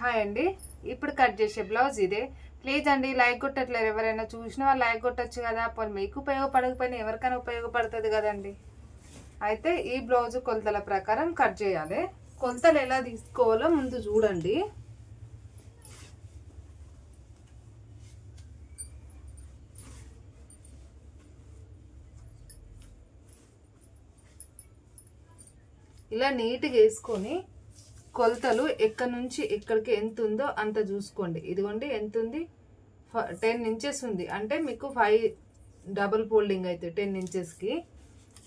Hi అండి. ఇప్పుడు cut చేసే బ్లౌజ్ ఇదే. ప్లీజ్ అండి లైక్ కొట్టట్లేరు. ఎవరైనా చూసిన వాళ్ళు లైక్ కొట్టచ్చు కదా. పోనీ మీకు ఉపయోగపడకపోయినా ఎవరికైనా ఉపయోగపడుతుంది కదండి. అయితే ఈ బ్లౌజ్ కొలతల ప్రకారం కట్ చేయాలి. కొలతలు ఎలా తీసుకోవాలో ముందు చూడండి. ఇలా నీట్గా వేసుకొని కొలతలు ఎక్కడి నుంచి ఎక్కడికి ఎంత ఉందో అంత చూసుకోండి. ఇదిగోండి ఎంత ఉంది, 10 ఇంచెస్ ఉంది. అంటే మీకు 5 డబుల్ ఫోల్డింగ్ అయితే 10 ఇంచెస్కి.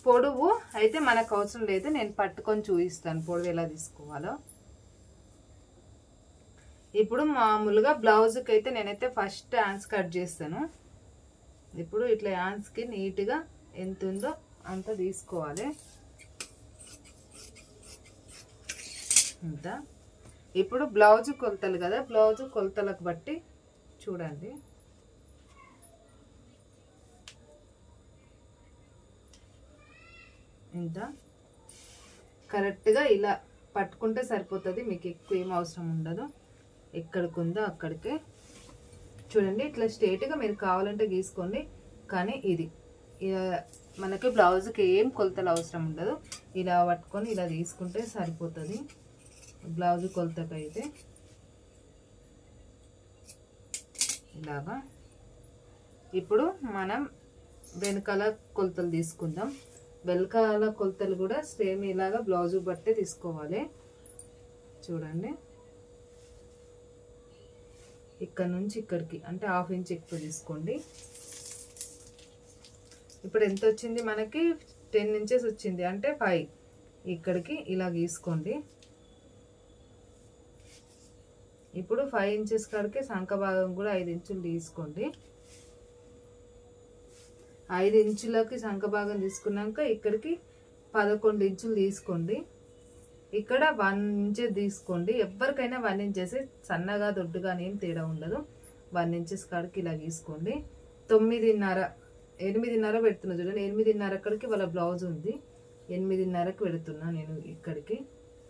పొడవు అయితే మనకు అవసరం లేదు, నేను పట్టుకొని చూపిస్తాను పొడవు ఎలా తీసుకోవాలో. ఇప్పుడు మామూలుగా బ్లౌజ్కి అయితే నేనైతే ఫస్ట్ హ్యాండ్స్ కట్ చేస్తాను. ఇప్పుడు ఇట్లా హ్యాండ్స్కి నీట్గా ఎంత ఉందో అంత తీసుకోవాలి. అంతా ఇప్పుడు బ్లౌజ్ కొలతలు కదా, బ్లౌజ్ కొలతలకు బట్టి చూడండి. ఇంత కరెక్ట్గా ఇలా పట్టుకుంటే సరిపోతుంది, మీకు ఎక్కువ ఏం అవసరం ఉండదు. ఎక్కడికి ఉందో అక్కడికే చూడండి. ఇట్లా స్ట్రేట్గా మీరు కావాలంటే గీసుకోండి, కానీ ఇది మనకి బ్లౌజ్కి ఏం కొలతలు అవసరం ఉండదు. ఇలా పట్టుకొని ఇలా తీసుకుంటే సరిపోతుంది బ్లౌజ్ కొలతకైతే. ఇలాగా ఇప్పుడు మనం వెనకాల కొలతలు తీసుకుందాం. వెనకాల కొలతలు కూడా సేమ్ ఇలాగా బ్లౌజ్ బట్టే తీసుకోవాలి. చూడండి, ఇక్కడ నుంచి ఇక్కడికి అంటే 1/2 ఇంచ్ ఎక్కువ తీసుకోండి. ఇప్పుడు ఎంత వచ్చింది మనకి, 10 ఇంచెస్ వచ్చింది. అంటే 5 ఇక్కడికి ఇలా గీసుకోండి. ఇప్పుడు 5 ఇంచెస్ కాడికి సంఖ భాగం కూడా 5 ఇంచులు తీసుకోండి. 5 ఇంచులకి సంఖ భాగం తీసుకున్నాక ఇక్కడికి 11 ఇంచులు తీసుకోండి. ఇక్కడ 1 ఇంచెస్ తీసుకోండి. ఎవరికైనా 1 ఇంచెస్, సన్నగా దొడ్డుగా ఏం తేడా ఉండదు. 1 ఇంచెస్ కాడికి ఇలా గీసుకోండి. 8:30 పెడుతున్నా చూడండి. 8:30 అక్కడికి వాళ్ళ బ్లౌజ్ ఉంది, 8:30కి పెడుతున్నా నేను. ఇక్కడికి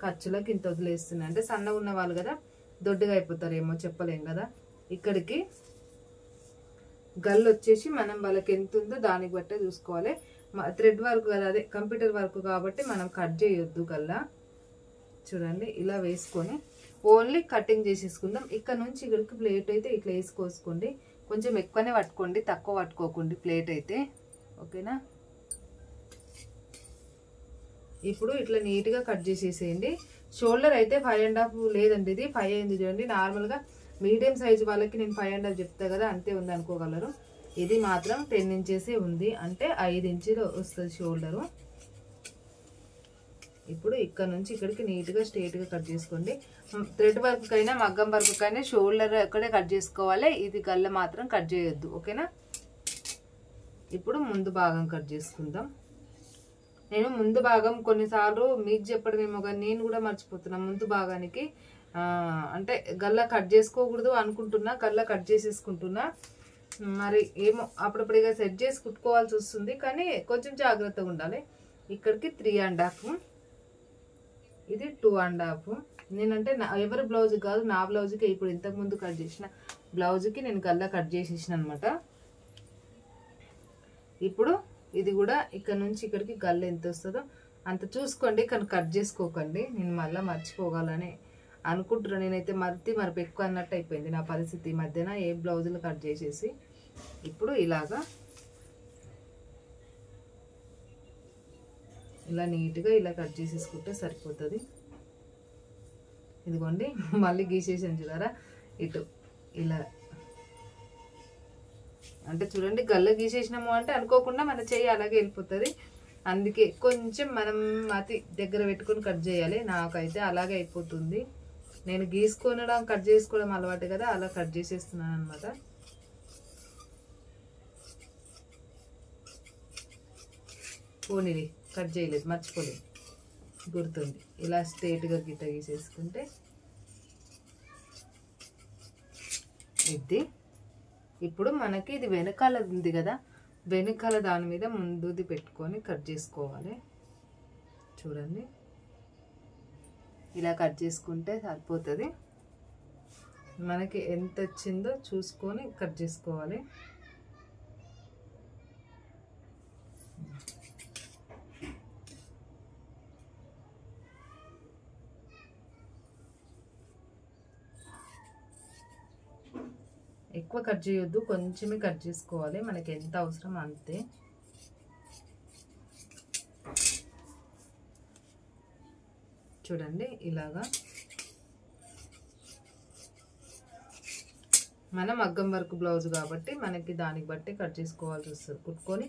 ఖర్చులకి ఇంత వదిలేస్తున్నా. అంటే సన్నగా ఉన్న వాళ్ళు కదా, దొడ్డుగా అయిపోతారేమో చెప్పలేం కదా. ఇక్కడికి గల్లు వచ్చేసి మనం వాళ్ళకి ఎంత ఉందో దానికి బట్టే చూసుకోవాలి. థ్రెడ్ వర్క్ కదా, అదే కంప్యూటర్ వర్క్ కాబట్టి మనం కట్ చేయొద్దు గల్లా. చూడండి, ఇలా వేసుకొని ఓన్లీ కటింగ్ చేసేసుకుందాం. ఇక్కడ నుంచి ఇక్కడికి ప్లేట్ అయితే ఇట్లా వేసుకోసుకోండి. కొంచెం ఎక్కువనే పట్టుకోండి, తక్కువ పట్టుకోకండి ప్లేట్ అయితే, ఓకేనా. ఇప్పుడు ఇట్లా నీట్గా కట్ చేసేసేయండి. షోల్డర్ అయితే 5.5 లేదండి, ఇది 5 అయింది చూడండి. నార్మల్గా మీడియం సైజు వాళ్ళకి నేను 5.5 చెప్తా కదా, అంతే ఉంది అనుకోగలరు. ఇది మాత్రం 10 ఇంచెసే ఉంది, అంటే 5 ఇంచులు వస్తుంది షోల్డరు. ఇప్పుడు ఇక్కడ నుంచి ఇక్కడికి నీట్గా స్ట్రేట్గా కట్ చేసుకోండి. థ్రెడ్ వర్క్ కైనా మగ్గం వర్క్ కైనా షోల్డర్ ఎక్కడే కట్ చేసుకోవాలి, ఇది గల్ల మాత్రం కట్ చేయొద్దు, ఓకేనా. ఇప్పుడు ముందు భాగం కట్ చేసుకుందాం. నేను ముందు భాగం కొన్నిసార్లు మీకు చెప్పడమేమో కానీ నేను కూడా మర్చిపోతున్నా. ముందు భాగానికి అంటే గల్ల కట్ చేసుకోకూడదు అనుకుంటున్నా, గల్ల కట్ చేసేసుకుంటున్నా. మరి ఏమో అప్పుడప్పుడు ఇక సెట్ చేసి కుట్టుకోవాల్సి వస్తుంది, కానీ కొంచెం జాగ్రత్తగా ఉండాలి. ఇక్కడికి 3.5, ఇది 2.5. నేనంటే ఎవరి బ్లౌజ్ కాదు, నా బ్లౌజ్కి ఇప్పుడు ఇంతకుముందు కట్ చేసిన బ్లౌజ్కి నేను గల్ల కట్ చేసేసిన అనమాట. ఇప్పుడు ఇది కూడా ఇక్కడ నుంచి ఇక్కడికి గల్ల ఎంత వస్తుందో అంత చూసుకోండి, కానీ కట్ చేసుకోకండి. నేను మళ్ళీ మర్చిపోగలని అనుకుంటున్నాను. నేనైతే మరపు ఎక్కువ అన్నట్టు అయిపోయింది నా పరిస్థితి ఈ మధ్యన, ఏ బ్లౌజులు కట్ చేసేసి. ఇప్పుడు ఇలాగా ఇలా నీట్గా ఇలా కట్ చేసేసుకుంటే సరిపోతుంది. ఇదిగోండి, మళ్ళీ గీసేసాను చూడారా ఇటు ఇలా. అంటే చూడండి, గల్ల గీసేసినాము అంటే అనుకోకుండా మన చెయ్యి అలాగే వెళ్ళిపోతుంది. అందుకే కొంచెం మనం అతి దగ్గర పెట్టుకొని కట్ చేయాలి. నాకైతే అలాగే అయిపోతుంది. నేను గీసుకొనడం కట్ చేసుకోవడం అలవాటు కదా, అలా కట్ చేసేస్తున్నాను అనమాట. పోనీది కట్ చేయలేదు, మర్చిపోలేదు, గుర్తుంది. ఇలా స్ట్రేట్గా గిట్ట గీసేసుకుంటే ఇది. ఇప్పుడు మనకి ఇది వెనకాల ఉంది కదా, వెనకాల దాని మీద ముందుది పెట్టుకొని కట్ చేసుకోవాలి. చూడండి, ఇలా కట్ చేసుకుంటే సరిపోతుంది. మనకి ఎంత వచ్చిందో చూసుకొని కట్ చేసుకోవాలి. ఎక్కువ కట్ చేయొద్దు, కొంచెమే కట్ చేసుకోవాలి, మనకి ఎంత అవసరం అంతే. చూడండి ఇలాగా మన మగ్గం వర్క్ బ్లౌజ్ కాబట్టి మనకి దానికి బట్టి కట్ చేసుకోవాల్సి వస్తుంది. కుట్టుకొని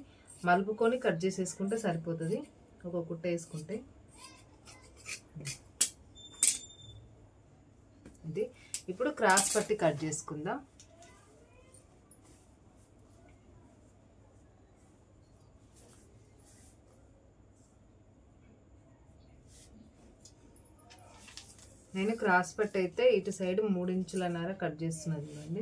మలుపుకొని కట్ చేసేసుకుంటే సరిపోతుంది, ఒక కుట్ట వేసుకుంటే. ఇది ఇప్పుడు క్రాస్ పట్టి కట్ చేసుకుందాం. నేను క్రాస్ పట్టి అయితే ఇటు సైడ్ 3 ఇంచులన్నర కట్ చేస్తున్నది. చూడండి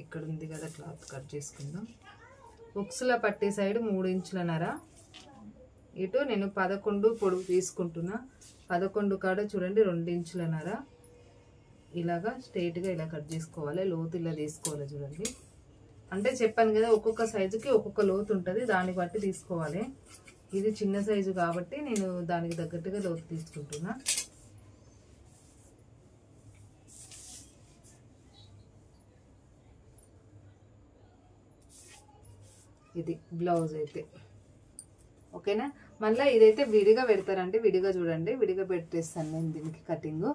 ఇక్కడ ఉంది కదా క్లాత్, కట్ చేసుకుందాం. ఉక్సుల పట్టి సైడ్ 3 ఇంచులన్నర, ఇటు నేను 11 పొడుగు తీసుకుంటున్నా. 11 కాడ చూడండి 2 ఇంచులన్నర ఇలాగా స్ట్రైట్గా ఇలా కట్ చేసుకోవాలి. లోతు ఇలా తీసుకోవాలి. చూడండి అంటే చెప్పాను కదా ఒక్కొక్క సైజుకి ఒక్కొక్క లోతు ఉంటుంది, దాన్ని బట్టి తీసుకోవాలి. ఇది చిన్న సైజు కాబట్టి నేను దానికి తగ్గట్టుగా లోతు తీసుకుంటున్నా. ఇది బ్లౌజ్ అయితే ఓకేనా. మళ్ళీ ఇదైతే విడిగా పెడతారంటే విడిగా చూడండి, విడిగా పెట్టేస్తాను నేను దీనికి కటింగ్.